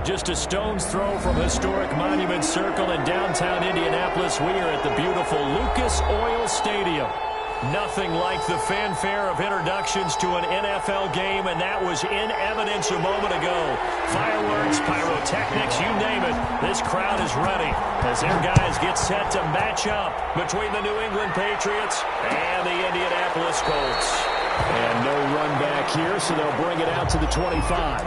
Just a stone's throw from historic Monument Circle in downtown Indianapolis. We are at the beautiful Lucas Oil Stadium. Nothing like the fanfare of introductions to an NFL game, and that was in evidence a moment ago. Fireworks, pyrotechnics, you name it. This crowd is ready as their guys get set to match up between the New England Patriots and the Indianapolis Colts. And no run back here, so they'll bring it out to the 25.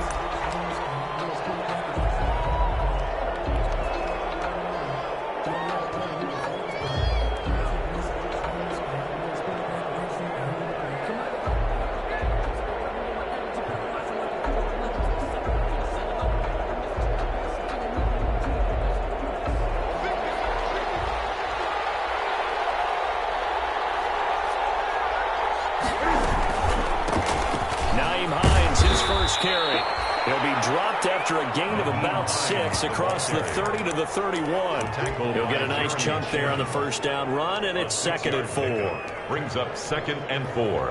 Carry. He'll be dropped after a gain of about 6 across the 30 to the 31. He'll get a nice chunk there on the first down run, and it's 2nd and 4. Brings up 2nd and 4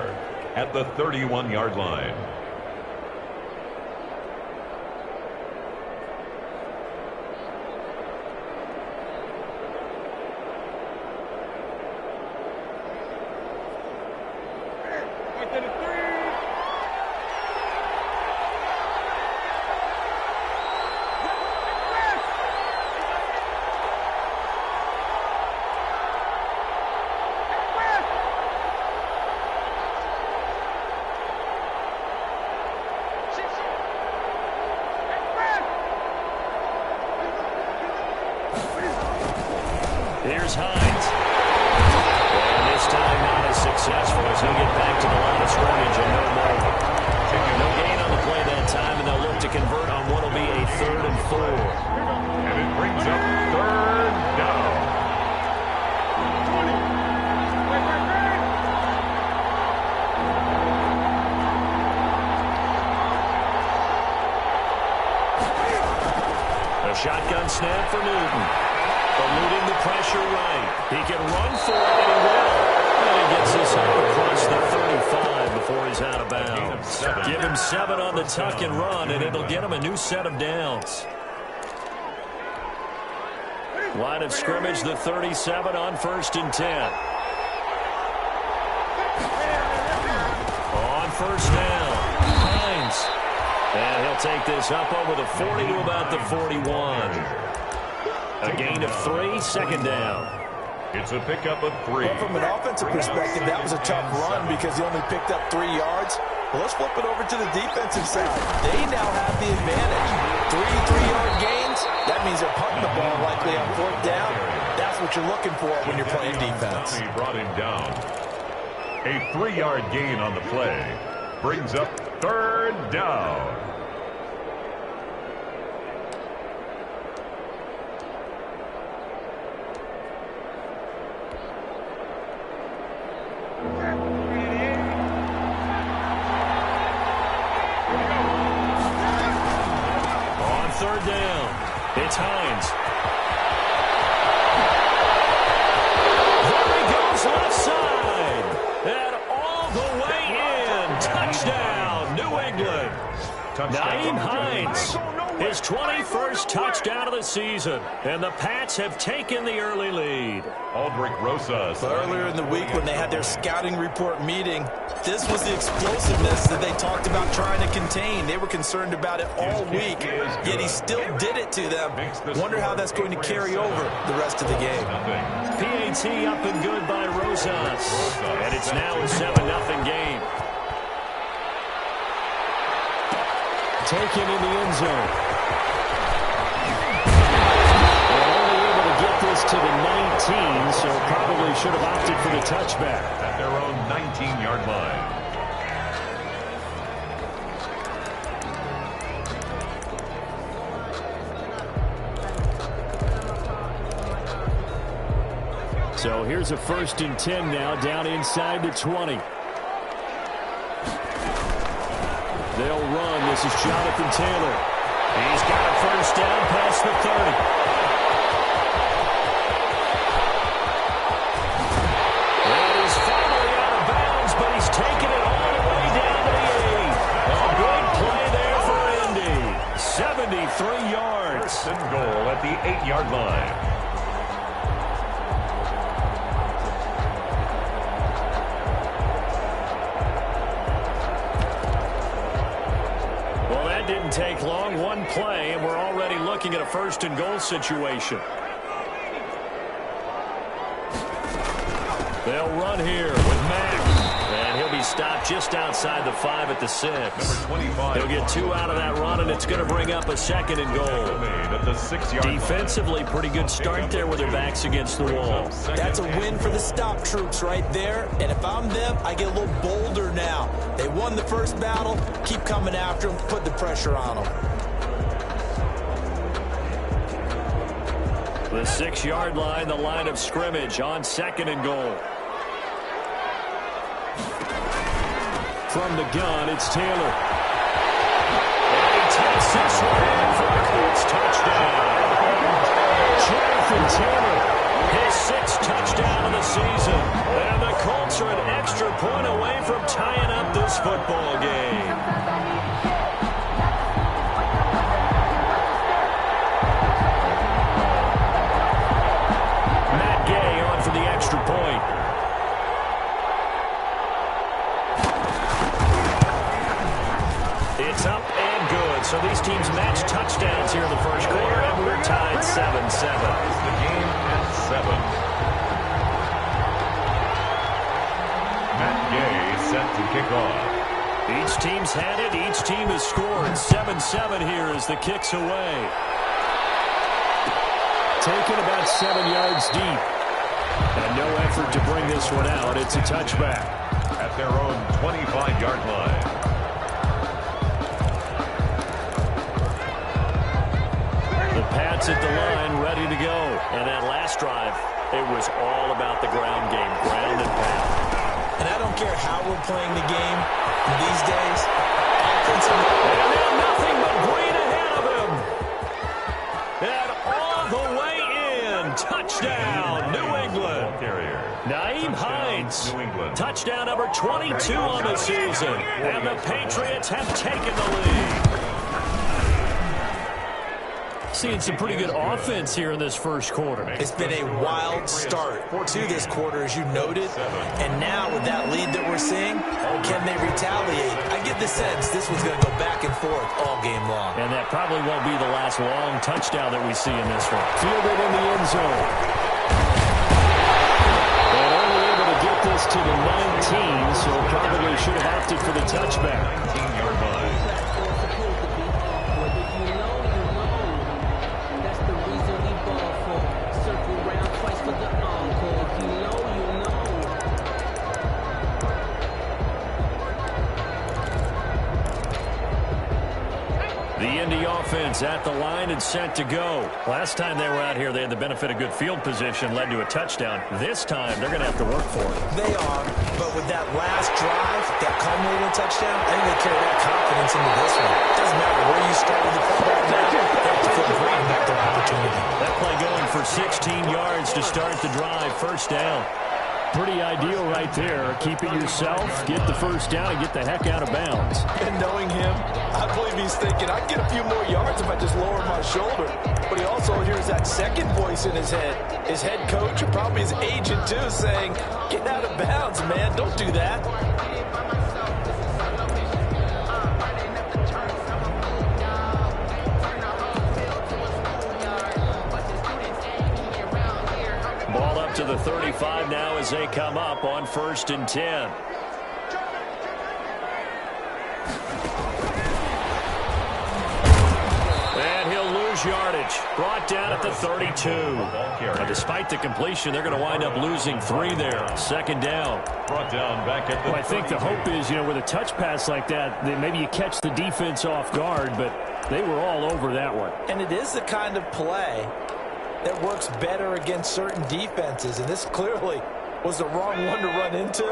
at the 31-yard line. Here's Hines. And this time not as successful as he'll get back to the line of scrimmage and no more. No gain on the play that time, and they'll look to convert on what will be a 3rd and 4. And it brings up 3rd down. A shotgun snap for Newton. Eluding the pressure right. He can run for it, and he will. And he gets this up across the 35 before he's out of bounds. Give him 7 on the tuck and run, and it'll get him a new set of downs. Line of scrimmage, the 37 on 1st and 10. On 1st down, Hines. And he'll take this up over the 40 to about the 41. A gain of 3, 2nd down. It's a pickup of 3. Well, from an offensive perspective, that was a tough run because he only picked up 3 yards. Well, let's flip it over to the defensive side. They now have the advantage. 3 3-yard gains, that means they're punting the ball likely on 4th down. That's what you're looking for when you're playing defense. He brought him down. A 3-yard gain on the play brings up 3rd down. On 3rd down, it's Hines. There he goes left side. And all the way in. Touchdown, New England. Nyheim Hines, his 21st touchdown of the season. And the Pats have taken the early lead. Aldrich Rosas. Earlier in the week when they had their scouting report meeting, this was the explosiveness that they talked about trying to contain. They were concerned about it all week, yet he still did it to them. Wonder how that's going to carry over the rest of the game. PAT up and good by Rosas. And it's now a 7-0 game. Taken in the end zone. They're only able to get this to the 19, so probably should have opted for the touchback. At their own 19-yard line. So here's a 1st and 10 now, down inside the 20. They'll run. This is Jonathan Taylor. He's got a 1st down past the 30. And he's finally out of bounds, but he's taken it all the way down to the 8. A big play there for Indy. 73 yards. yards. And goal at the 8-yard line. Well, that didn't take long. One play, and we're already looking at a first and goal situation. They'll run here with Mack. And he'll be stopped just outside the 5 at the 6. Number 25. He'll get 2 out of that run, and it's going to bring up a second and goal. At the 6-yard line. Defensively, pretty good start there with their backs against the wall. That's a win for the stop troops right there. And if I'm them, I get a little bolder now. They won the first battle. Keep coming after them. Put the pressure on them. The 6-yard line, the line of scrimmage on second and goal. From the gun, it's Taylor. And he takes this one in for a Colts touchdown. Jonathan Taylor, his 6th touchdown of the season. And the Colts are an extra point away from tying up this football game. Matt Gay on for the extra point. It's up and good. So these teams match touchdowns here in the first quarter, and we're tied 7-7. The game at 7. Matt Gay set to kick off. Each team's had it. Each team has scored. 7-7 here as the kick's away. Taken about 7 yards deep. And no effort to bring this one out. It's a touchback. At their own 25-yard line. Pats at the line, ready to go. And that last drive, it was all about the ground game, ground and pound. And I don't care how we're playing the game these days. And now nothing but green ahead of him. And all the way in. Touchdown, New England. Nyheim Hines. Touchdown number 22 on the season. And the Patriots have taken the lead. Seeing some pretty good offense here in this first quarter. It's been a wild start to this quarter, as you noted. And now with that lead that we're seeing, can they retaliate? I get the sense this one's going to go back and forth all game long. And that probably won't be the last long touchdown that we see in this one. Fielded in the end zone. And only able to get this to the 19, so probably should have opted for the touchback. 19-yard line. The Indy offense at the line and set to go. Last time they were out here, they had the benefit of good field position, led to a touchdown. This time, they're going to have to work for it. They are, but with that last drive, that culminating touchdown, I think they carry that confidence into this one. It doesn't matter where you start with the football now, they have to feel great about their opportunity. That play going for 16 yards to start the drive, first down. Pretty ideal right there. Keep it yourself, get the first down, and get the heck out of bounds. And knowing him, I believe he's thinking, I can get a few more yards if I just lower my shoulder. But he also hears that second voice in his head. His head coach, and probably his agent too, saying, get out of bounds, man. Don't do that. Ball up to the 35 now as they come up on 1st and 10. And he'll lose yardage. Brought down at the 32. Now, despite the completion, they're going to wind up losing 3 there. Second down. Brought down back at the Well, I think the hope is, with a touch pass like that, that maybe you catch the defense off guard, but they were all over that one. And it is the kind of play that works better against certain defenses, and this clearly was the wrong one to run into.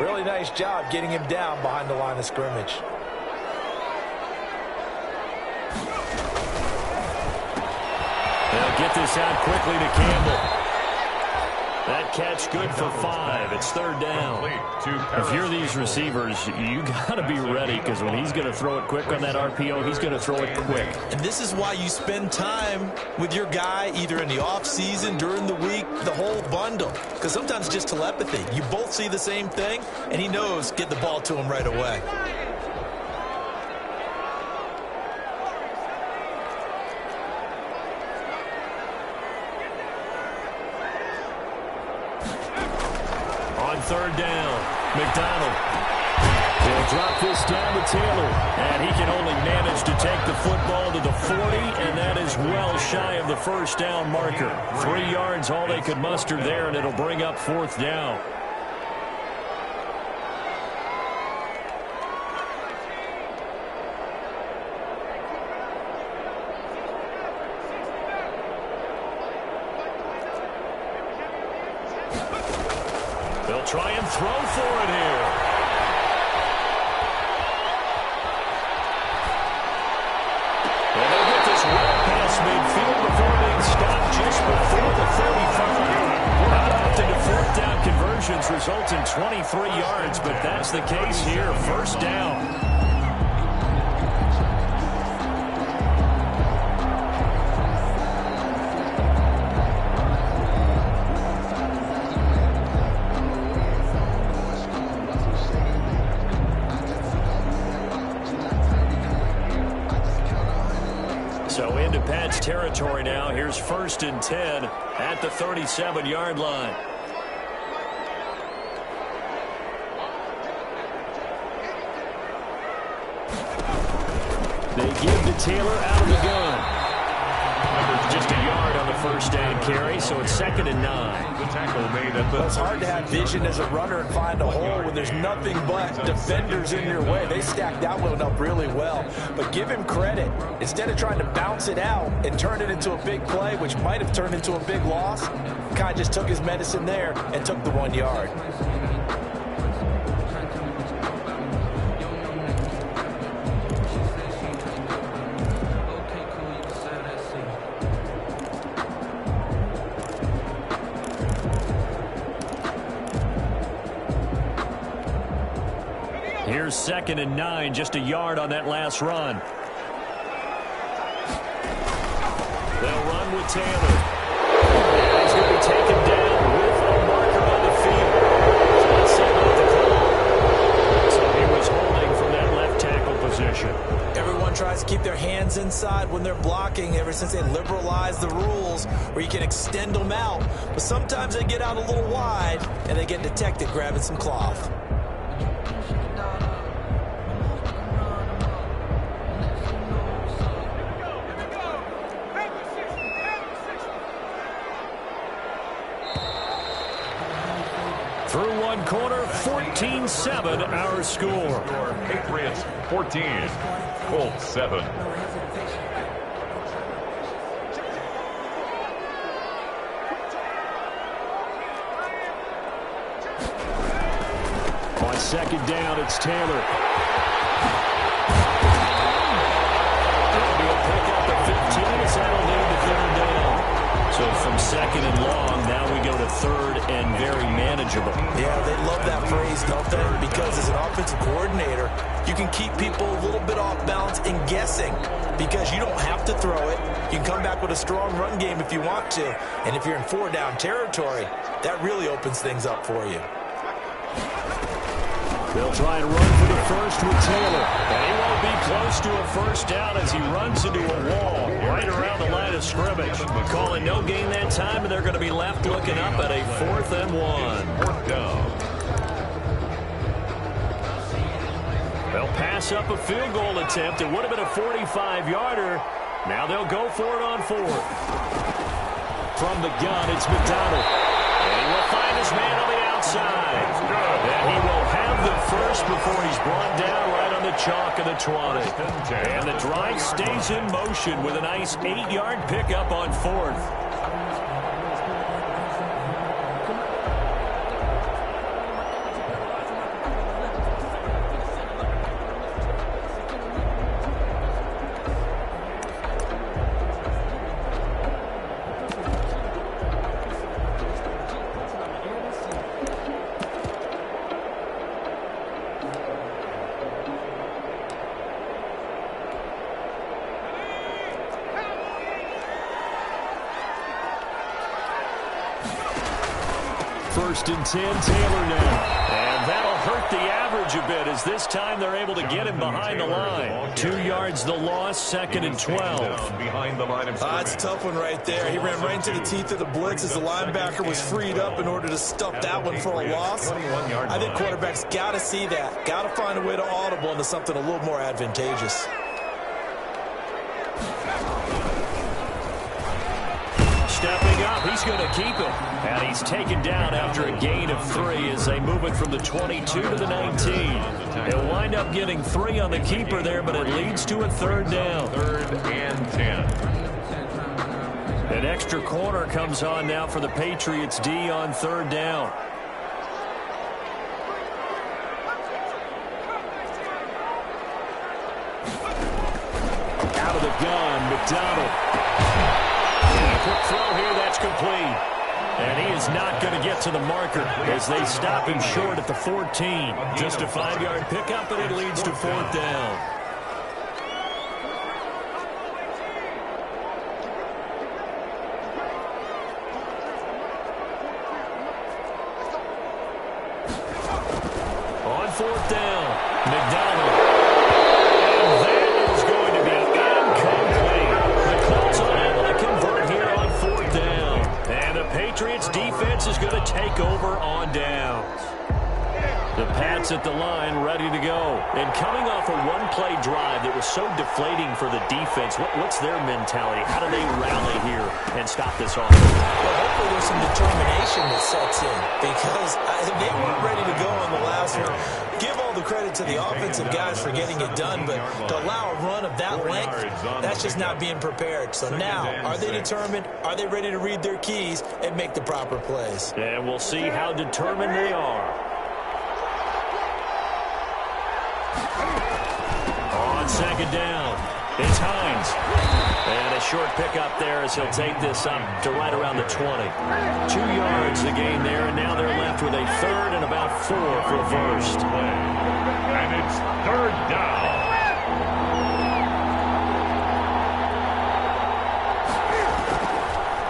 Really nice job getting him down behind the line of scrimmage. They'll get this out quickly to Campbell. That catch good for 5. It's third down. If you're these receivers, you got to be ready, because when he's going to throw it quick on that RPO, he's going to throw it quick. And this is why you spend time with your guy either in the offseason, during the week, the whole bundle. Because sometimes it's just telepathy. You both see the same thing, and he knows get the ball to him right away. Third down, McDonald. They'll drop this down to Taylor. And he can only manage to take the football to the 40, and that is well shy of the first down marker. 3 yards, all they could muster there, and it'll bring up fourth down. They'll try and throw for it here. And they'll get this well past midfield before being stopped just before the 35. Not often do fourth down conversions result in 23 yards, but that's the case here. First down. So into Pat's territory now. Here's 1st and 10 at the 37-yard line. They give to Taylor out of the gun. Just a yard on the first down carry, so it's 2nd and 9. The tackle made at the... It's hard to have vision as a runner and find a hole when there's nothing but defenders in your way. They stacked that one up really well. But give him credit. Instead of trying to bounce it out and turn it into a big play, which might have turned into a big loss, kind of just took his medicine there and took the 1 yard. Here's 2nd and 9, just a yard on that last run. They'll run with Taylor. And he's going to be taken down with a marker on the field. Let's see about the call. So he was holding from that left tackle position. Everyone tries to keep their hands inside when they're blocking ever since they liberalized the rules where you can extend them out. But sometimes they get out a little wide and they get detected grabbing some cloth. Through one quarter, 14-7 our score. Patriots 14, Colts 7. On 2nd down, it's Taylor. It'll be a pickup at 15 as that'll lead to 3rd down. So from 2nd and long, now we go to 3rd and very manageable. Yeah, they love that phrase, don't they? Because as an offensive coordinator, you can keep people a little bit off balance and guessing because you don't have to throw it. You can come back with a strong run game if you want to. And if you're in 4-down territory, that really opens things up for you. They'll try and run for the first with Taylor. And he won't be close to a first down as he runs into a wall right around the line of scrimmage. Calling no gain that time, and they're going to be left looking up at a 4th and 1. 4th down. They'll pass up a field goal attempt. It would have been a 45-yarder. Now they'll go for it on 4th. From the gun, it's McDonald. And he will find his man on the outside. And he will have the first before he's brought down right on the chalk of the 20. And the drive stays in motion with a nice 8-yard pickup on 4th. 1st and 10, Taylor now. And that'll hurt the average a bit as this time they're able to get him behind the line. 2 yards the loss, 2nd and 12. Behind the line of It's a tough one right there. He ran right into the teeth of the blitz as the linebacker was freed up in order to stuff that one for a loss. I think quarterbacks got to see that. Got to find a way to audible into something a little more advantageous. Stepping up, he's going to keep it. And he's taken down after a gain of 3 as they move it from the 22 to the 19. He'll wind up getting 3 on the keeper there, but it leads to a 3rd down. 3rd and 10. An extra corner comes on now for the Patriots D on 3rd down. Out of the gun, McDonald. Quick throw here, that's complete. And he is not going to get to the marker as they stop him short at the 14. Just a 5-yard pickup, and it leads to 4th down. On 4th down, McDonald. And that is going to be incomplete. The Colts unable to convert here on 4th down. And the Patriots defense is going to take over on downs. The Pats at the line ready to go. And coming off a one-play drive that was so deflating for the defense, what's their mentality? How do they rally here and stop this offense? Well, hopefully there's some determination that sets in because they weren't ready to go on the last one. Give all the credit to the offensive guys for getting it done, but to allow a run of that length, that's just not being prepared. So now, are they determined? Are they ready to read their keys and make the proper plays? And we'll see how determined they are. On 2nd down, it's Hines. And a short pickup there as he'll take this up to right around the 20. 2 yards the gain there, and now they're left with a 3rd and about 4 for a first. And it's 3rd down.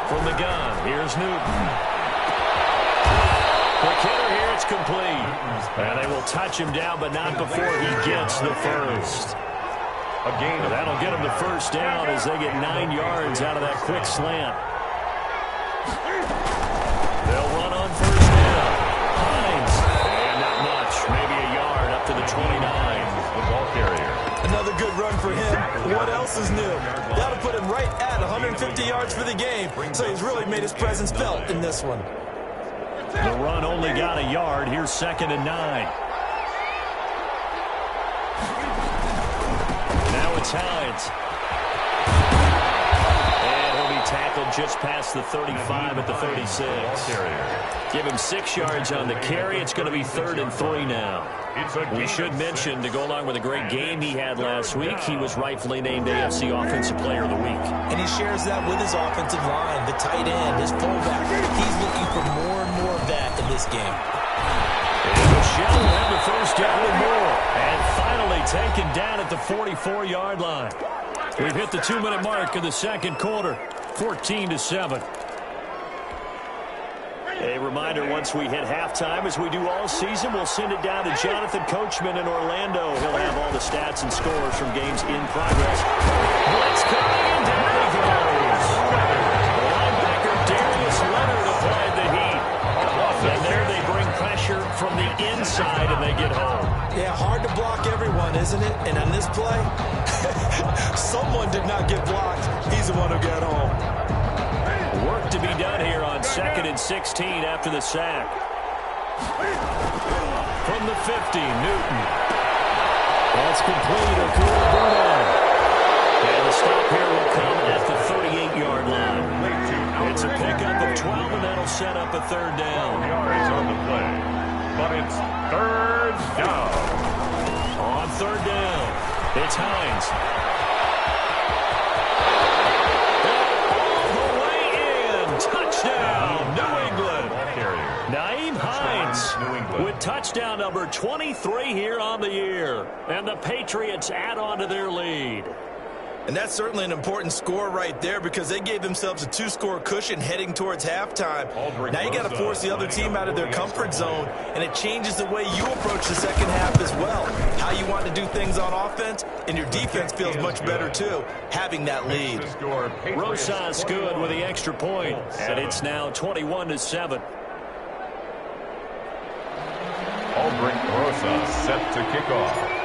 From the gun, here's Newton. Quick hitter here, it's complete. And they will touch him down, but not before he gets the first. That'll get him the first down as they get 9 yards out of that quick slant. They'll run on 1st down. Hines. And not much. Maybe a yard up to the 29. The ball carrier. Another good run for him. What else is new? That'll put him right at 150 yards for the game. So he's really made his presence felt in this one. The run only got a yard. Here's 2nd and 9. Now it's Hines. And he'll be tackled just past the 35 at the 36. Give him 6 yards on the carry. It's going to be 3rd and 3 now. We should mention, to go along with a great game he had last week, he was rightfully named AFC Offensive Player of the Week. And he shares that with his offensive line, the tight end, his fullback. He's looking for more and more of that in this game. And Michelle will have the first down and more. And finally taken down at the 44-yard line. We've hit the 2-minute mark of the 2nd quarter, 14-7. A reminder, once we hit halftime, as we do all season, we'll send it down to Jonathan Coachman in Orlando. He'll have all the stats and scores from games in progress. Blitz coming, and down he goes. The linebacker, Darius Leonard, applied the heat. And there they bring pressure from the inside, and they get home. Yeah, hard to block everyone, isn't it? And on this play, someone did not get blocked. He's the one who got home. Work to be done here on 2nd and 16 after the sack. From the 50, Newton. That's complete. And the stop here will come at the 38-yard line. It's a pickup of 12, and that'll set up a 3rd down. Yards on the play, but it's 3rd down. On 3rd down, it's Hines. Touchdown, New England. Nyheim Hines with touchdown number 23 here on the year. And the Patriots add on to their lead. And that's certainly an important score right there because they gave themselves a 2-score cushion heading towards halftime. Now you got to force the other team out of their comfort zone, and it changes the way you approach the second half as well. How you want to do things on offense, and your defense feels much better too, having that lead. Rosas good with the extra point, and it's now 21-7. Aldrich Rosas set to kick off.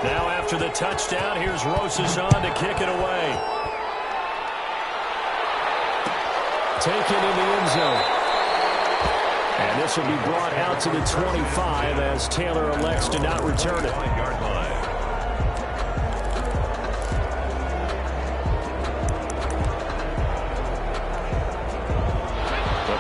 Now after the touchdown, here's Rosas on to kick it away. Taken in the end zone. And this will be brought out to the 25 as Taylor elects to not return it.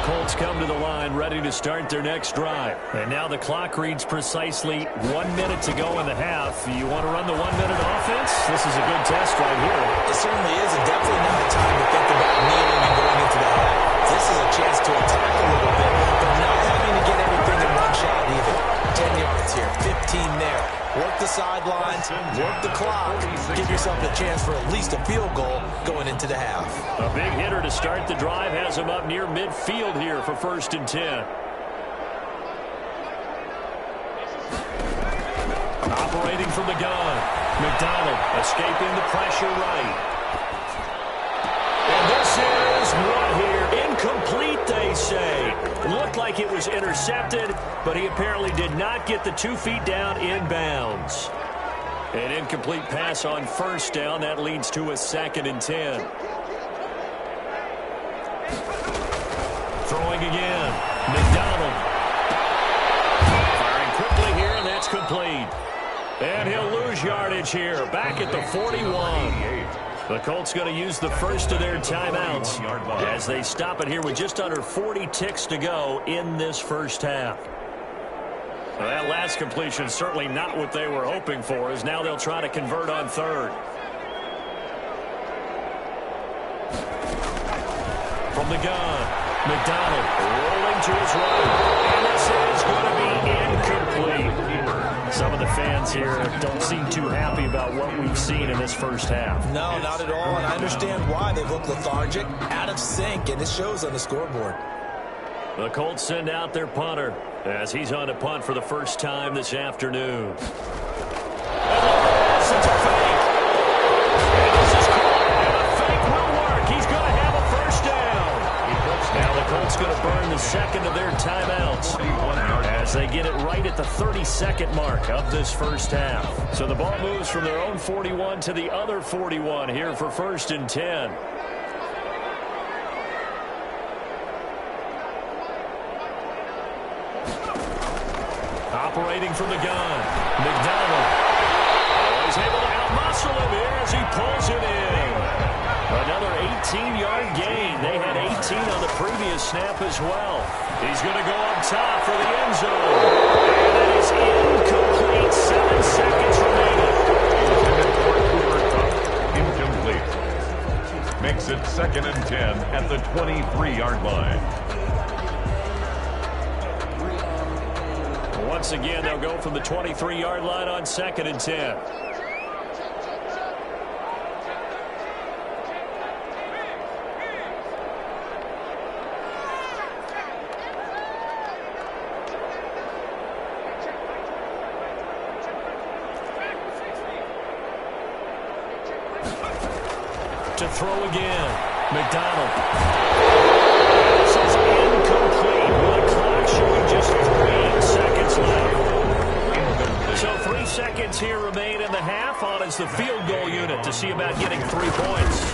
Colts come to the line ready to start their next drive. And now the clock reads precisely 1 minute to go in the half. You want to run the 1 minute offense? This is a good test right here. It certainly is, and definitely not a time to think about kneeling and going into the half. This is a chance to attack a little bit, but not having to get everything in one shot either. 10 yards here, 15 there. Work the sidelines, work the clock. Give yourself a chance for at least a field goal going into the half. A big hitter to start the drive has him up near midfield here for 1st and 10. Operating from the gun. McDonald escaping the pressure right. And this is what here? Incomplete, they say. Looked like it was intercepted, but he apparently did not get the 2 feet down inbounds. An incomplete pass on 1st down. That leads to a 2nd and 10. Throwing again. McDonald. Firing quickly here, and that's complete. And he'll lose yardage here. Back at the 41. The Colts going to use the first of their timeouts as they stop it here with just under 40 ticks to go in this first half. Well, that last completion certainly not what they were hoping for, as now they'll try to convert on 3rd. From the gun, McDonald rolling to his right. And this is going to be incomplete. Some of the fans here don't seem too happy about what we've seen in this first half. No, not at all, and I understand why. They look lethargic, out of sync, and it shows on the scoreboard. The Colts send out their punter as he's on to punt for the first time this afternoon. And it's a fake. And this is caught, and the fake will work. He's going to have a first down. Now the Colts going to burn the second of their timeouts as they get it right at the 32nd mark of this first half. So the ball moves from their own 41 to the other 41 here for 1st and 10. Operating from the gun, McDonald. He's able to outmuscle him here as he pulls it in. Another 18-yard gain. They had 18 on the previous snap as well. He's going to go up top for the end zone. And it is incomplete. 7 seconds remaining. Incomplete. Makes it 2nd and 10 at the 23-yard line. Once again, they'll go from the 23-yard line on 2nd and 10. To throw again, McDonald. This is incomplete with the clock showing just 3 seconds left. So 3 seconds here remain in the half. On is the field goal unit to see about getting 3 points.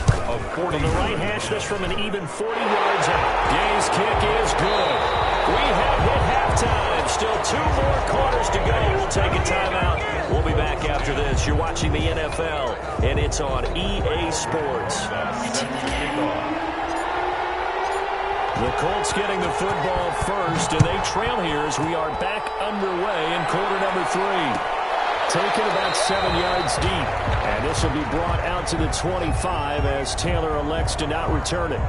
From the right hash, this from an even 40 yards out. Gay's kick is good. We have hit halftime. Still 2 more quarters to go. We'll take a timeout. We'll be back after this. You're watching the NFL, and it's on EA Sports. The Colts getting the football first, and they trail here as we are back underway in quarter number 3. Taken about 7 yards deep, and this will be brought out to the 25 as Taylor elects to not return it.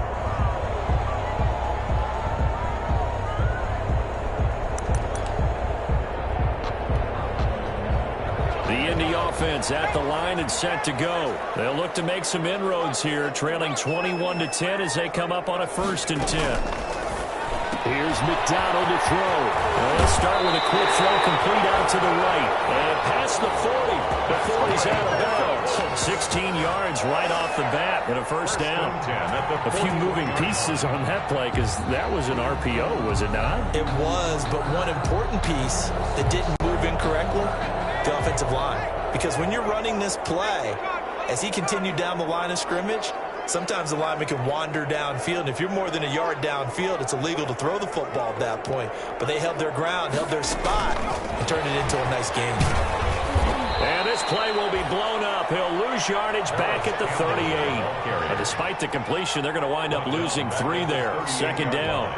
offense at the line and set to go. They'll look to make some inroads here, trailing 21-10 as they come up on a 1st and 10. Here's McDonald to throw. Well, let's start with a quick throw complete out to the right. And past the 40 before he's out of bounds. 16 yards right off the bat and a 1st down. A few moving pieces on that play because that was an RPO, was it not? It was, but one important piece that didn't move incorrectly, the offensive line. Because when you're running this play, as he continued down the line of scrimmage, sometimes the lineman can wander downfield. And if you're more than a yard downfield, it's illegal to throw the football at that point. But they held their ground, held their spot, and turned it into a nice game. And this play will be blown up. He'll lose yardage back at the 38. And despite the completion, they're going to wind up losing 3 there. 2nd down.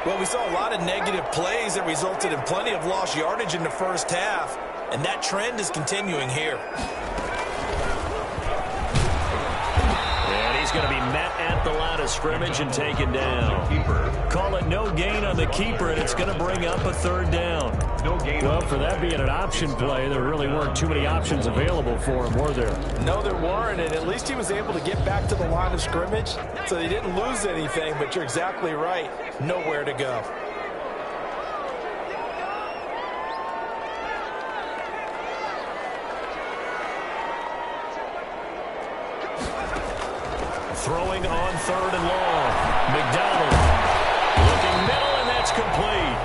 Well, we saw a lot of negative plays that resulted in plenty of lost yardage in the 1st half. And that trend is continuing here. He's going to be met at the line of scrimmage and taken down. Call it no gain on the keeper, and it's going to bring up a 3rd down. Well, for that being an option play, there really weren't too many options available for him, were there? No, there weren't, and at least he was able to get back to the line of scrimmage, so they didn't lose anything, but you're exactly right. Nowhere to go. Throwing on 3rd and long. McDonald looking middle, and that's complete.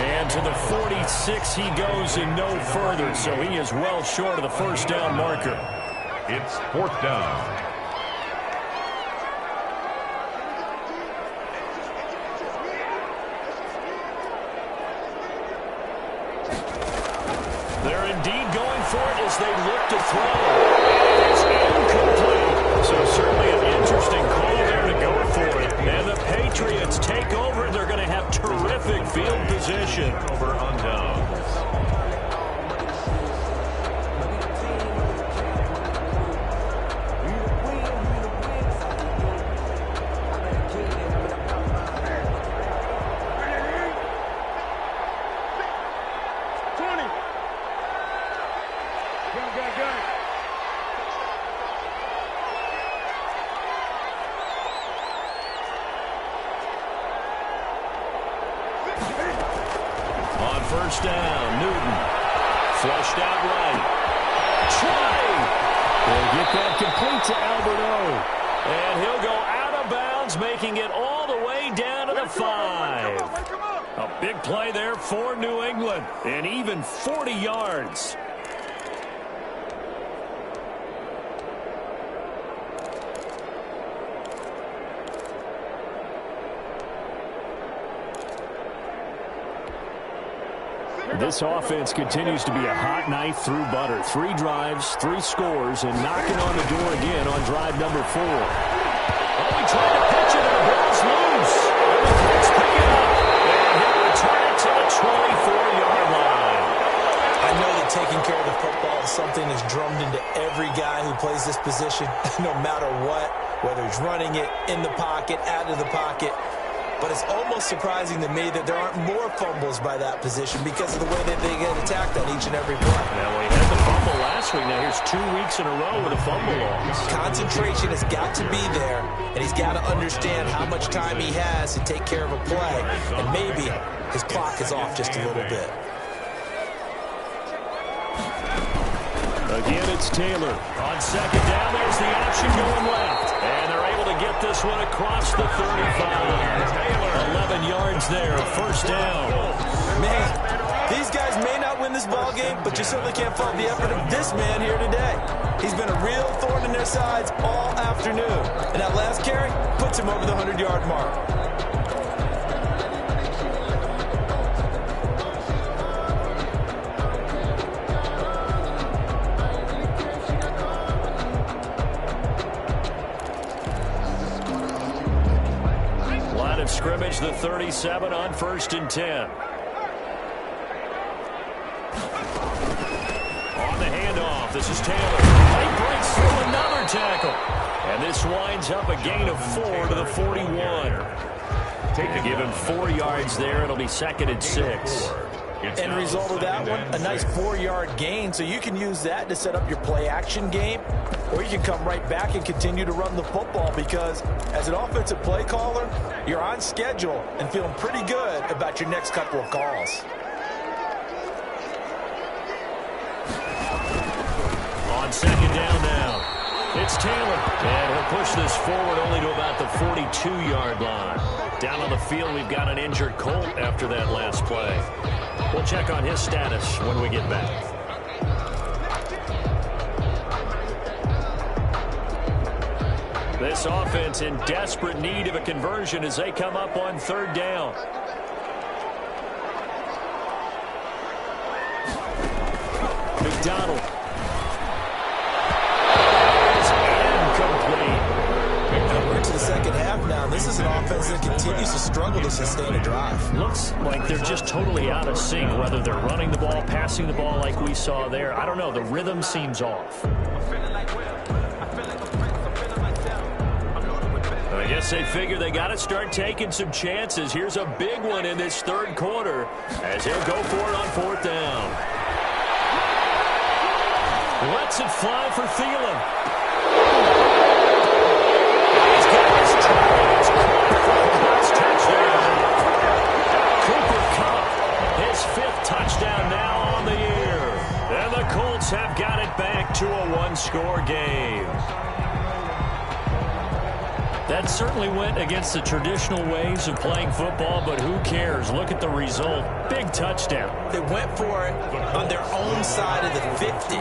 And to the 46 he goes and no further, so he is well short of the 1st down marker. It's 4th down. They're indeed going for it as they look to throw. It's incomplete. So certainly an interesting call there to go for it. And the Patriots take over. They're going to have terrific field position. Over on downs. On 1st down, Newton flushed out right. Try! They'll get that complete to Albert O. And he'll go out of bounds, making it all the way down to the 5. A big play there for New England, and even 40 yards. This offense continues to be a hot knife through butter. 3 drives, 3 scores, and knocking on the door again on drive number 4. Oh, he tried to pitch it, and the ball's loose. And the Colts pick it up, and he'll return it to the 24-yard line. I know that taking care of the football is something that's drummed into every guy who plays this position, no matter what, whether he's running it, in the pocket, out of the pocket. But it's almost surprising to me that there aren't more fumbles by that position because of the way that they get attacked on each and every play. Now, we had the fumble last week. Now, here's 2 weeks in a row with a fumble loss. Concentration has got to be there, and he's got to understand how much time he has to take care of a play. And maybe his clock is off just a little bit. Again, it's Taylor. On 2nd down, there's the option going left. And they're able to get this one across the 35. 11 yards there, 1st down. Man, these guys may not win this ball game, but you certainly can't fault the effort of this man here today. He's been a real thorn in their sides all afternoon. And that last carry puts him over the 100-yard mark. Scrimmage, the 37 on 1st and 10. On the handoff, this is Taylor. He breaks through another tackle. And this winds up a gain of 4 to the 41. To give him 4 yards there, it'll be 2nd and 6. End result of that one, a nice 4-yard gain, so you can use that to set up your play-action game, or you can come right back and continue to run the football because as an offensive play caller, you're on schedule and feeling pretty good about your next couple of calls. On second down now, it's Taylor, and he'll push this forward only to about the 42-yard line. Down on the field, we've got an injured Colt after that last play. We'll check on his status when we get back. This offense in desperate need of a conversion as they come up on third down. McDonald. We're to the second half now. This is an offense that continues to struggle to sustain a drive. Looks like they're just totally out of sync, whether they're running the ball, passing the ball like we saw there. I don't know. The rhythm seems off. I guess they figure they got to start taking some chances. Here's a big one in this third quarter as he'll go for it on fourth down. Lets it fly for Thielen. His fifth touchdown now on the year. And the Colts have got it back to a one-score game. That certainly went against the traditional ways of playing football, but who cares? Look at the result. Big touchdown. They went for it on their own side of the 50.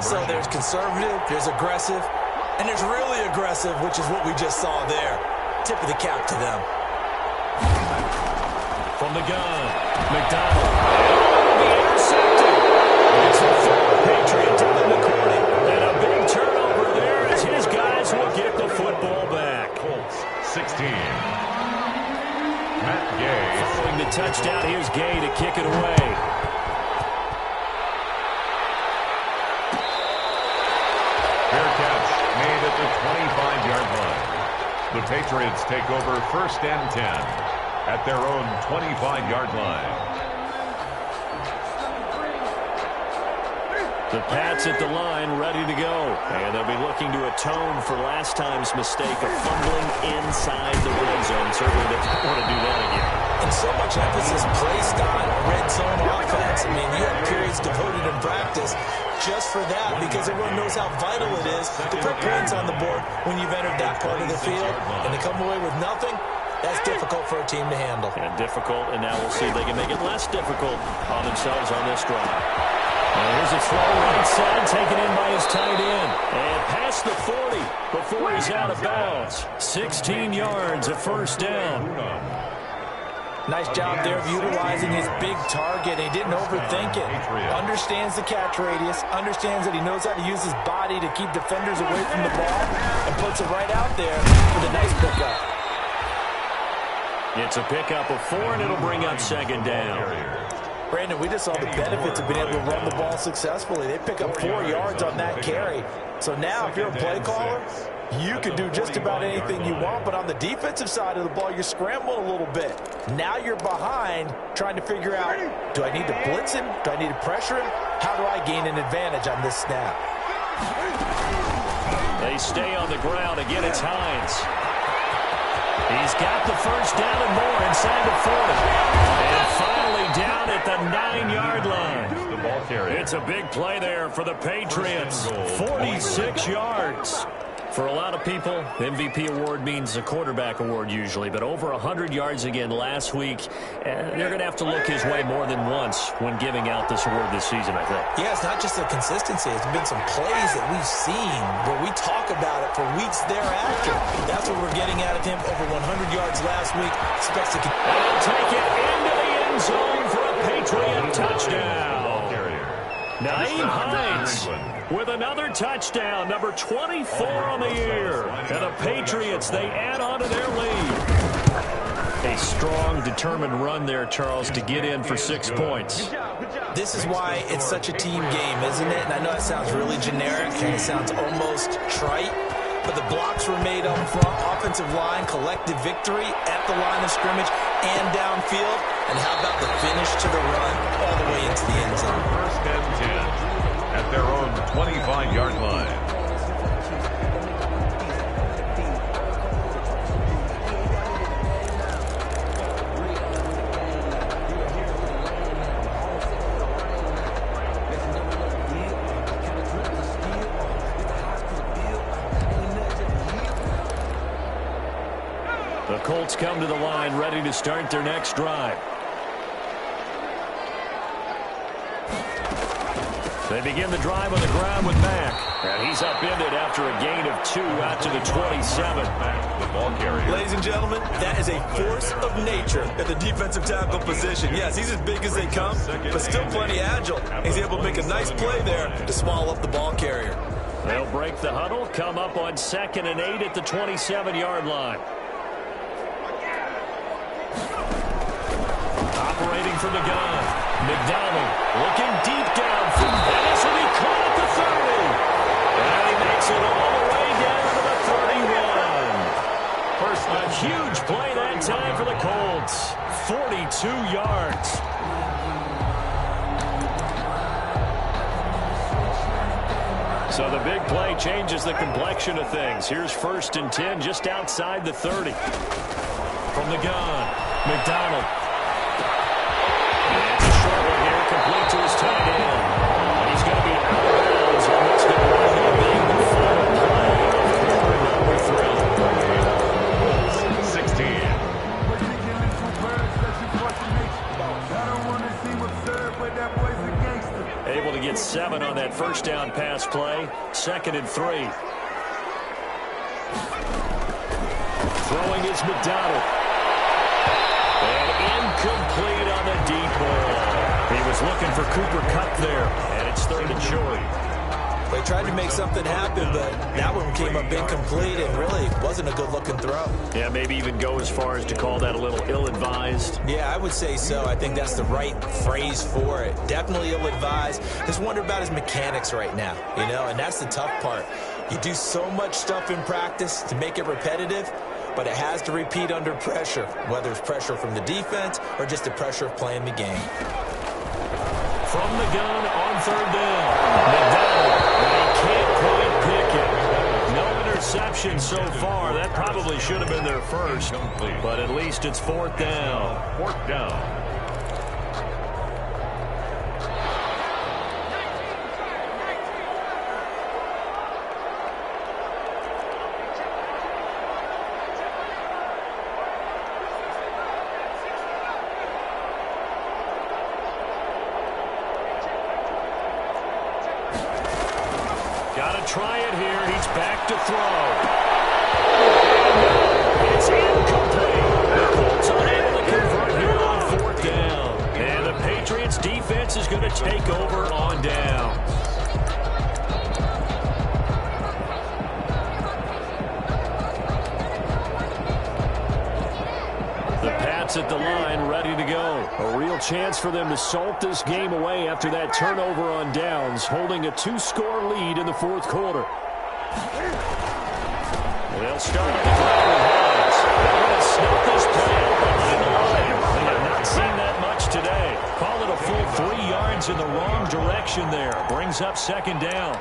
So there's conservative, there's aggressive, and there's really aggressive, which is what we just saw there. Tip of the cap to them. From the gun, McDonald. Intercepted. It's a third Patriot down in the corner. And a big turnover there as his guys will get the football back. Colts 16. Matt Gay. Following the touchdown, here's Gay to kick it away. Bearcats made at the 25-yard line. The Patriots take over first and 10 at their own 25-yard line. The Pats at the line, ready to go. And they'll be looking to atone for last time's mistake of fumbling inside the red zone. Certainly they don't want to do that again. And so much emphasis placed on red zone offense. I mean, you have periods devoted in practice just for that because everyone knows how vital it is to put points on the board when you've entered that part of the field. And to come away with nothing, that's difficult for a team to handle. And difficult, and now we'll see if they can make it less difficult on themselves on this drive. And here's a throw right side, taken in by his tight end. And past the 40 before he's out of bounds. 16 yards, a first down. Nice job there of utilizing his big target. He didn't overthink it. Understands the catch radius. Understands that he knows how to use his body to keep defenders away from the ball. And puts it right out there with a nice pickup. It's a pickup of 4, and it'll bring up second down. Brandon, we just saw the benefits of being able to run the ball successfully. They pick up 4 yards on that carry. So now, if you're a play caller, you can do just about anything you want. But on the defensive side of the ball, you're scrambling a little bit. Now you're behind, trying to figure out, do I need to blitz him? Do I need to pressure him? How do I gain an advantage on this snap? They stay on the ground. Again, it's Hines. He's got the first down and more inside the 40. And finally down at the 9-yard line. The ball carrier. It's a big play there for the Patriots. 46 yards. For a lot of people, MVP award means a quarterback award usually, but over 100 yards again last week. They're going to have to look his way more than once when giving out this award this season, I think. Yeah, it's not just the consistency. It's been some plays that we've seen where we talk about it for weeks thereafter. That's what we're getting out of him. Over 100 yards last week. Expects to and take it into the end zone for a Patriot touchdown. Naeem Hines with another touchdown, number 24 on the year. And the Patriots, they add on to their lead. A strong, determined run there, Charles, to get in for 6 points. This is why it's such a team game, isn't it? And I know it sounds really generic and it sounds almost trite. but the blocks were made up front. Offensive line, collective victory at the line of scrimmage and downfield. And how about the finish to the run all the way into the end zone? First and 10 at their own 25-yard line. The Colts come to the line ready to start their next drive. They begin the drive on the ground with Mack. And he's upended after a gain of 2 out to the 27. The ball carrier. Ladies and gentlemen, that is a force of nature at the defensive tackle position. Yes, he's as big as they come, but still plenty agile. He's able to make a nice play there to swallow up the ball carrier. They'll break the huddle, come up on 2nd and 8 at the 27-yard line. Operating from the gun, McDonald looking deep downfield. And this will be caught at the 30. And he makes it all the way down to the 31. First, a huge play that time for the Colts. 42 yards. So the big play changes the complexion of things. Here's 1st and 10 just outside the 30. From the gun, McDonald. Complete to his tight end. And he's going to be out of bounds on what's going to wind up being the final play of quarter number 3. Able to get 7 on that first down pass play. 2nd and 3. Throwing is McDonald. And incomplete on the deep ball. He was looking for Cooper Kupp there, and it's 3rd and short. They tried to make something happen, but that one came up incomplete and really wasn't a good-looking throw. Yeah, maybe even go as far as to call that a little ill-advised. Yeah, I would say so. I think that's the right phrase for it. Definitely ill-advised. Just wonder about his mechanics right now, you know, and that's the tough part. You do so much stuff in practice to make it repetitive, but it has to repeat under pressure, whether it's pressure from the defense or just the pressure of playing the game. From the gun on 3rd down. McDonald, and he can't quite pick it. No interception so far. That probably should have been their first, but at least it's 4th down. 4th down. Try it here. He's back to throw. It's incomplete. The Colts unable to convert here on 4th down. And the Patriots defense is going to take over on down. The Pats at the line ready to go. A real chance for them to salt this game away after that turnover on downs, holding a 2-score lead in the 4th quarter. They'll start on the ground with Hines. They're going to snuff this play out behind the line. They have not seen that much today. Call it a full 3 yards in the wrong direction there. Brings up 2nd down.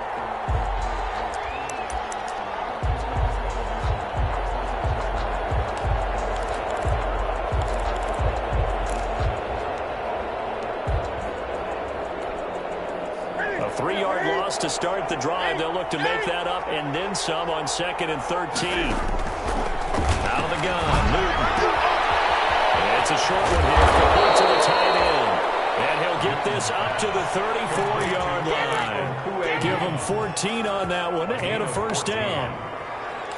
A 3-yard loss to start the drive. They'll look to make that up and then some on 2nd and 13. Out of the gun, Newton. And it's a short one here. Complete to the tight end. And he'll get this up to the 34-yard line. Give him 14 on that one and a 1st down.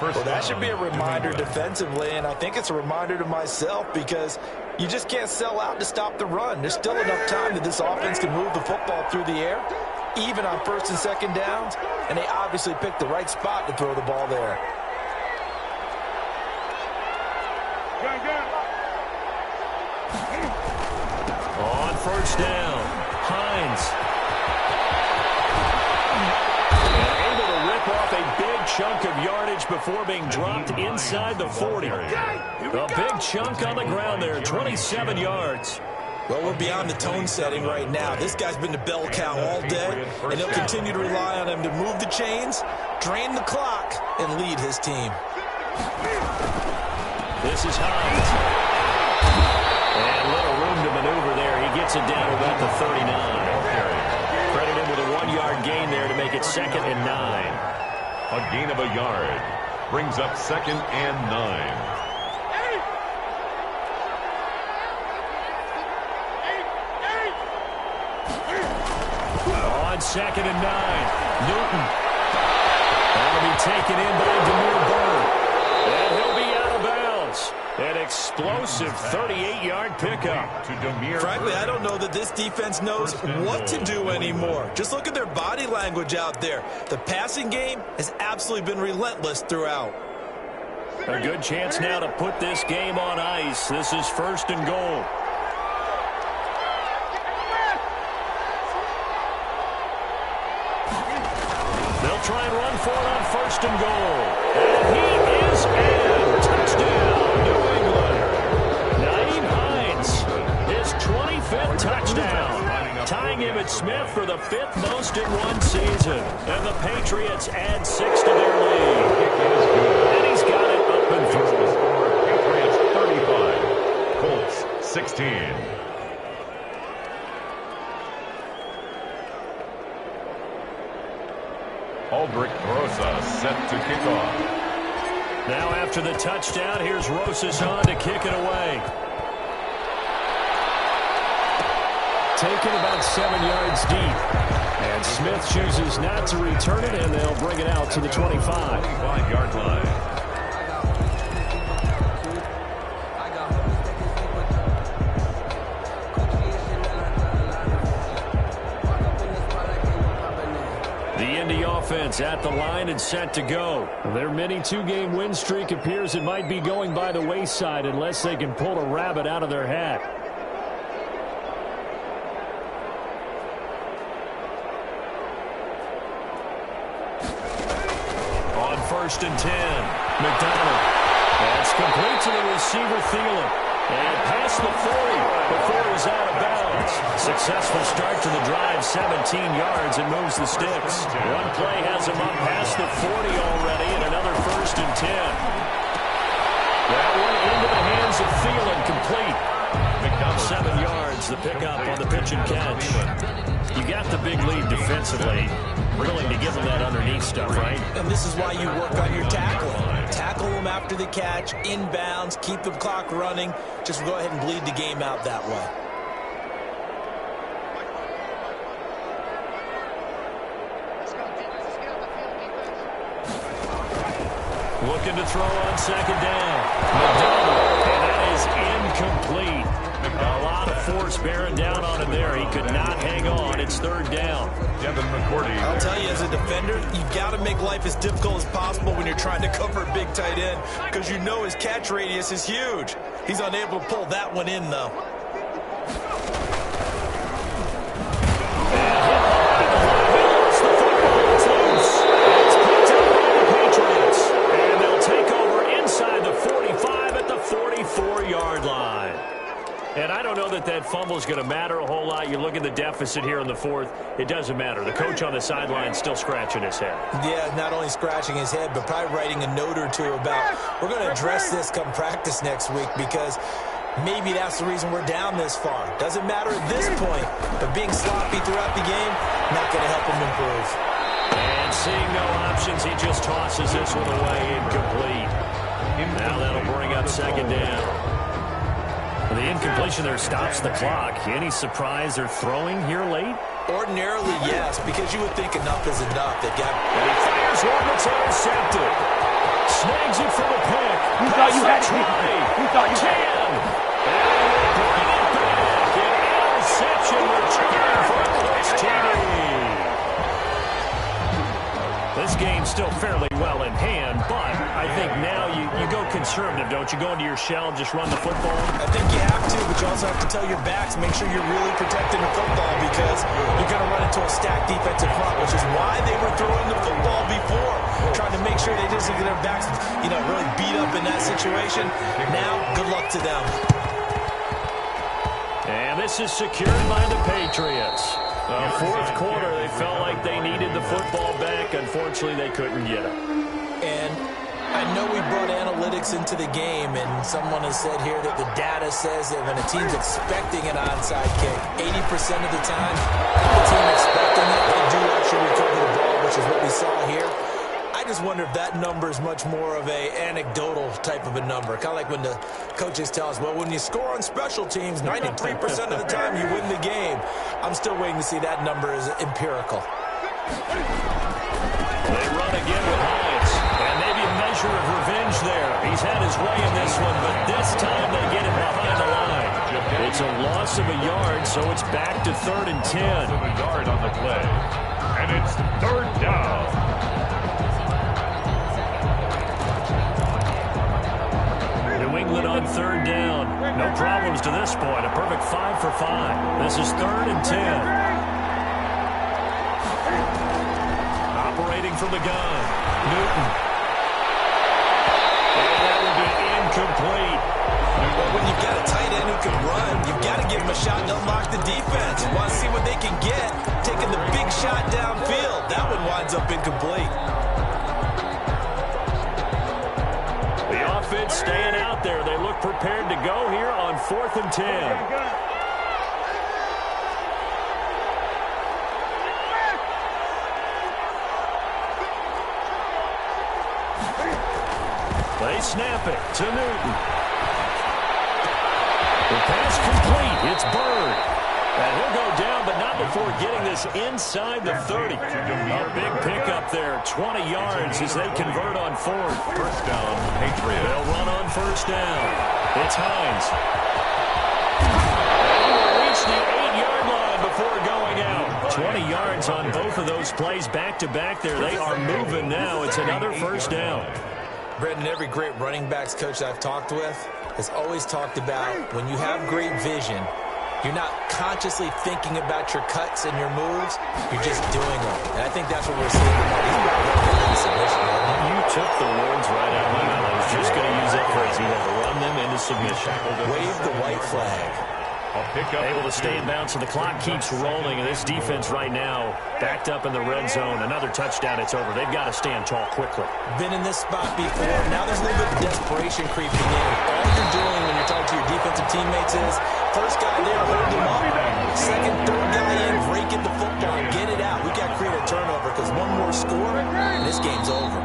Well, that should be a reminder defensively, and I think it's a reminder to myself because you just can't sell out to stop the run. There's still enough time that this offense can move the football through the air, even on 1st and 2nd downs, and they obviously picked the right spot to throw the ball there. On 1st down, Hines. And able to rip off a big chunk of yardage yardage before being dropped inside the 40. A big chunk on the ground there, 27 yards. Well, we're beyond the tone setting right now. This guy's been the bell cow all day, and they'll continue to rely on him to move the chains, drain the clock, and lead his team. This is Hines. And little room to maneuver there. He gets it down to about the 39. Credit him with a 1-yard gain there to make it 2nd and 9. A gain of a yard brings up 2nd and 9. On 2nd and 9. Newton. That'll be taken in by Demir Bird. And he'll be out of bounds. An explosive 38-yard pickup. Frankly, I don't know that this defense knows what to do anymore. Just look at their body language out there. The passing game has absolutely been relentless throughout. A good chance now to put this game on ice. This is 1st and goal. They'll try and run for it on 1st and goal. And he is in. Touchdown, New England. Nyheim Hines, his 25th touchdown. Tying him at Smith for the 5th most in one season. And the Patriots add 6 to their lead. And he's got it up and through. Patriots 35, Colts 16. Aldrich Rosa set to kick off. Now after the touchdown, here's Rosas on to kick it away. Taken about 7 yards deep. And Smith chooses not to return it, and they'll bring it out to the 25. 25-yard line. Offense at the line and set to go. Their mini 2-game win streak appears it might be going by the wayside unless they can pull a rabbit out of their hat. On 1st and 10, McDonald. That's complete to the receiver, Thielen. And past the 40 before he's out of bounds. Successful start to the drive, 17 yards, and moves the sticks. One play has him up past the 40 already, and another 1st and 10. That one into the hands of Thielen, complete. 7 yards, the pickup on the pitch and catch. You got the big lead defensively. Willing to give them that underneath stuff, right? And this is why you work on your tackling. Tackle them after the catch, inbounds, keep the clock running. Just go ahead and bleed the game out that way. Looking to throw on 2nd down. McDonald, and that is incomplete. A lot of force bearing down on him there. He could not hang on. It's 3rd down. Devin McCourty. I'll tell you, as a defender, you've got to make life as difficult as possible when you're trying to cover a big tight end because you know his catch radius is huge. He's unable to pull that one in, though. And I don't know that that fumble is going to matter a whole lot. You look at the deficit here in the 4th. It doesn't matter. The coach on the sideline is still scratching his head. Yeah, not only scratching his head, but probably writing a note or two about, we're going to address this come practice next week because maybe that's the reason we're down this far. Doesn't matter at this point, but being sloppy throughout the game, not going to help him improve. And seeing no options, he just tosses this one away, incomplete. Now that'll bring up 2nd down. The incompletion there stops the clock. Any surprise they're throwing here late? Ordinarily, yes, because you would think enough is enough. They got. And he fires one that's intercepted. Snags it for the pick. You thought you had it. You thought you had it. And bring it back. An interception return for a Colts TD. This game's still fairly well in hand, but I think now you go conservative, don't you? Go into your shell and just run the football? I think you have to, but you also have to tell your backs, make sure you're really protecting the football because you're going to run into a stacked defensive front, which is why they were throwing the football before, trying to make sure they just their backs, really beat up in that situation. Now, good luck to them. And this is secured by the Patriots. Fourth quarter, they felt like they needed the football back. Unfortunately, they couldn't get it. And I know we brought analytics into the game, and someone has said here that the data says that when a team's expecting an onside kick, 80% of the time, the team expecting it, they do actually recover the ball, which is what we saw here. I just wonder if that number is much more of a anecdotal type of a number. Kind of like when the coaches tell us, well, when you score on special teams, 93% of the time you win the game. I'm still waiting to see that number is empirical. They run again with Hines. And maybe a measure of revenge there. He's had his way in this one, but this time they get it behind the line. It's a loss of a yard, so it's back to 3rd and 10. Loss of a yard on the play. And it's 3rd down. New England on 3rd down. No problems to this point. A perfect 5 for 5. This is 3rd and 10. Operating from the gun. Newton. And that will be incomplete. Well, when you've got a tight end who can run, you've got to give him a shot to unlock the defense. You want to see what they can get. Taking the big shot downfield. That one winds up incomplete. Offense staying out there. They look prepared to go here on 4th and 10. They snap it to Newton. The pass complete. It's Bird. And he'll go down, but not before getting this inside the 30. A big pickup there, 20 yards as they convert on 4th. First down, Patriots. They'll run on 1st down. It's Hines. And he will reach the 8-yard line before going out. 20 yards on both of those plays back-to-back there. They are moving now. It's another 1st down. Brendan, every great running backs coach I've talked with has always talked about when you have great vision, you're not consciously thinking about your cuts and your moves. You're just doing them. And I think that's what we're seeing tonight. You took the words right out of my mouth. I was just going to use that phrase. He had to run them into submission. Wave the white flag. Able to stay in bounds, so the clock keeps rolling. And this defense right now backed up in the red zone. Another touchdown, it's over. They've got to stand tall quickly. Been in this spot before. Now there's a little bit of desperation creeping in. All you're doing when you're talking to your defensive teammates is first guy there, hold him up. Second, third guy in, break it the football, get it out. We got to create a turnover because one more score, and this game's over.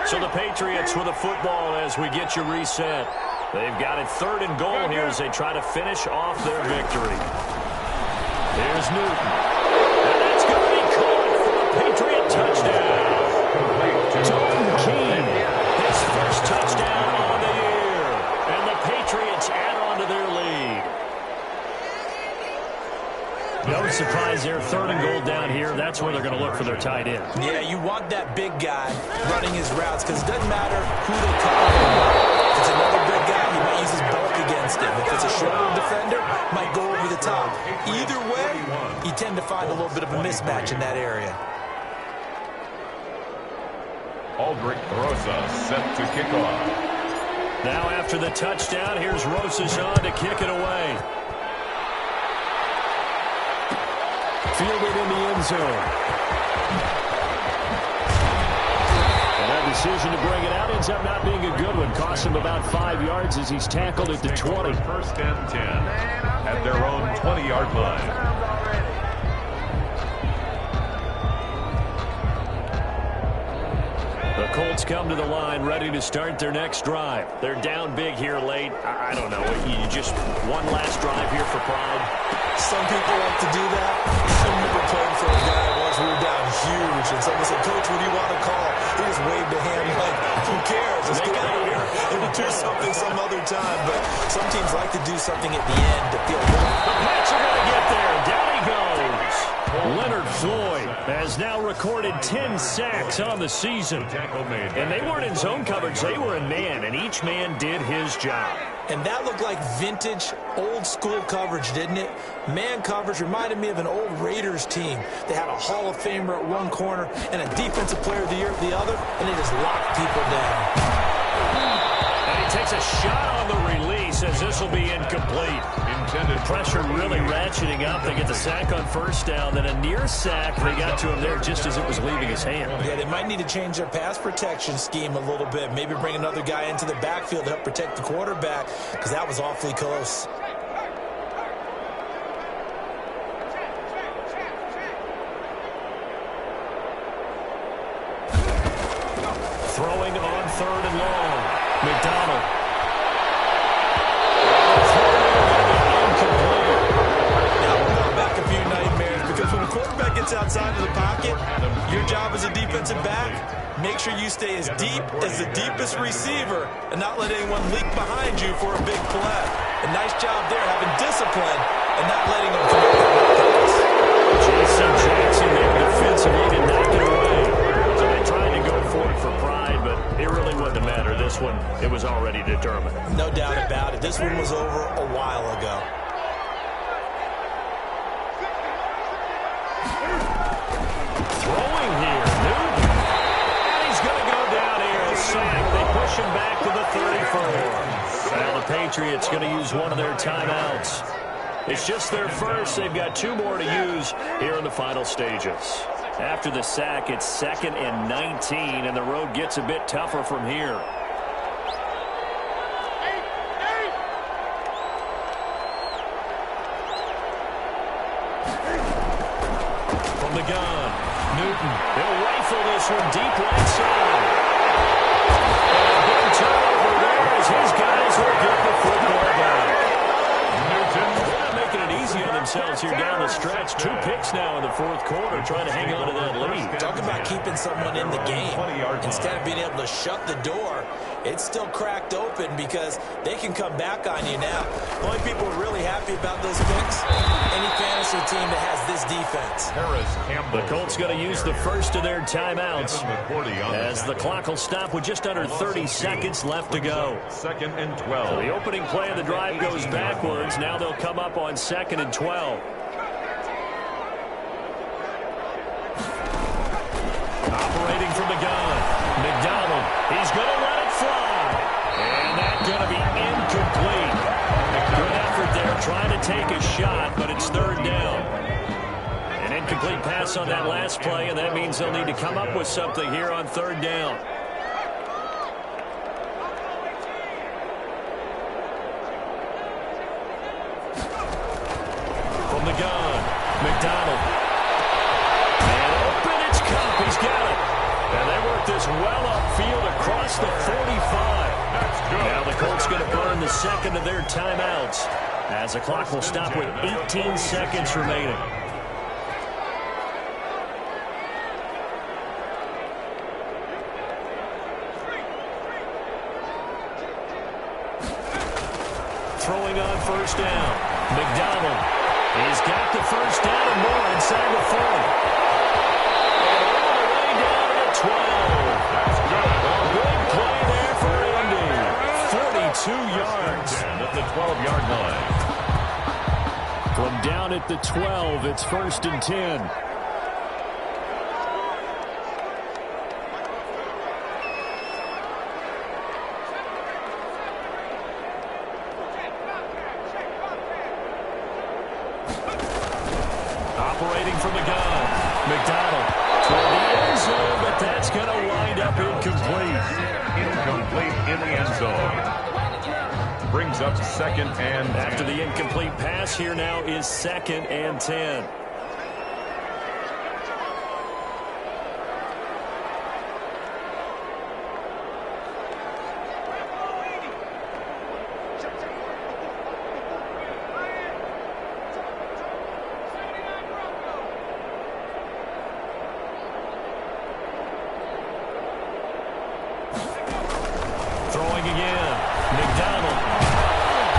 So the Patriots with a football as we get you reset. They've got it 3rd and goal here as they try to finish off their victory. Here's Newton. And that's going to be caught for a Patriot touchdown. Dalton Keene, his first touchdown on the year. And the Patriots add on to their lead. No surprise there, 3rd and goal down here. That's where they're going to look for their tight end. Yeah, you want that big guy running his routes because it doesn't matter who they cover him. If it's another big guy, he might use his bulk against him. If it's a shorter defender, might go over the top. Either way, you tend to find a little bit of a mismatch in that area. Aldrich Rosas set to kick off. Now after the touchdown, here's Rosas on to kick it away. Fielded in the end zone. And that decision to bring it out ends up not being a good one. Cost him about 5 yards as he's tackled at the 20. 1st and 10 at their own 20-yard line. The Colts come to the line ready to start their next drive. They're down big here late. I don't know. You just one last drive here for pride. Some people like to do that. I remember playing for a guy once. We were down huge, and someone said, "Coach, what do you want to call?" He just waved a hand like, "Who cares? Let's get out of here and do something some other time." But some teams like to do something at the end to feel good. The Pats are going to get there. Down he goes. Leonard Floyd has now recorded 10 sacks on the season. And they weren't in zone coverage. They were in man, and each man did his job. And that looked like vintage old school coverage, didn't it? Man coverage reminded me of an old Raiders team. They had a Hall of Famer at one corner and a Defensive Player of the Year at the other, and they just locked people down. And he takes a shot on the release as this will be incomplete. Intended pressure really ratcheting up. They get the sack on first down, then a near sack. They got to him there just as it was leaving his hand. Yeah, they might need to change their pass protection scheme a little bit. Maybe bring another guy into the backfield to help protect the quarterback, because that was awfully close. Throwing on 3rd and long. McDonald. Now we're going back a few nightmares, because when a quarterback gets outside of the pocket, your job as a defensive back, make sure you stay as deep as the deepest receiver and not let anyone leak behind you for a big play. A nice job there, having discipline and not letting them commit purpose. J.C. Jackson there defensively to knock it away. So they tried to go for it for pride, but it really wouldn't matter. This one, it was already determined. No doubt about it. This one was over a while ago. Throwing here, Newton. And he's going to go down here. A sack. They push him back to the 34. Now the Patriots going to use one of their timeouts. It's just their first. They've got 2 more to use here in the final stages. After the sack, it's 2nd and 19, and the road gets a bit tougher from here. From the gun, Newton. He'll rifle this one deep right side. And a big turnover there as his guys will get the football back. They're not making it easy on themselves here down the stretch. 2 picks now in the 4th quarter, trying to hang on to that lead. Talk about keeping someone in the game. Instead of being able to shut the door, it's still cracked open because they can come back on you now. The only people who are really happy about those picks, any fantasy team that has this defense. The Colts going to use the first of their timeouts as the clock will stop with just under 30 seconds left to go. 2nd and 12. So the opening play of the drive goes backwards. Now they'll come up on 2nd and 12. Operating from the gun, McDonald. He's going to let it fly. And that's going to be incomplete. Good effort there trying to take a shot, but it's 3rd down. An incomplete pass on that last play, and that means they'll need to come up with something here on 3rd down. From the gun, McDonald. And open, it's Cup. He's got it. And they work this well upfield across the 45. Now the Colts going to burn the 2nd of their timeouts as the clock will stop with 18 seconds remaining. Throwing on 1st down, McDonald. He's got the 1st down and more inside the 40. And all the way down to the 12. That's good. A big play there for Indy. 42 yards. At the 12-yard line. From down at the 12, it's 1st and 10. Operating from the gun, McDonald toward the end zone, but that's going to wind up incomplete. Incomplete in the end zone. Brings up 2nd and 10. After the incomplete pass, here now is 2nd and 10. Throwing again, McDonald.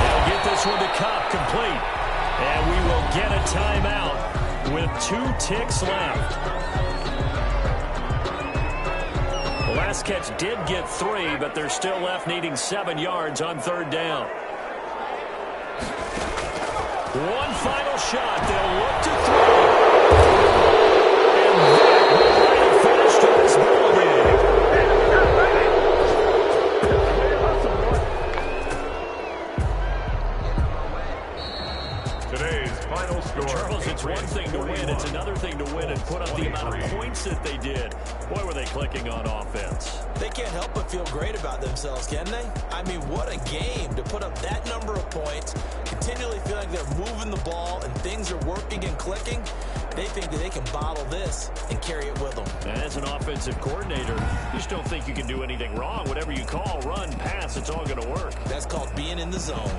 They'll get this one to Cup, complete. And we will get a timeout with 2 ticks left. The last catch did get 3, but they're still left needing 7 yards on 3rd down. One final shot. They'll look to throw. And that will bring a finish to this ball game. Today's final score. Charles, it's one thing to win. It's another thing to win and put up the amount of points that they did. Boy, were they clicking on offense. They can't help but feel great about themselves, can they? I mean, what a game to put up that number of points, continually feel like they're moving the ball and things are working and clicking. They think that they can bottle this and carry it with them. As an offensive coordinator, you just don't think you can do anything wrong. Whatever you call, run, pass, it's all going to work. That's called being in the zone.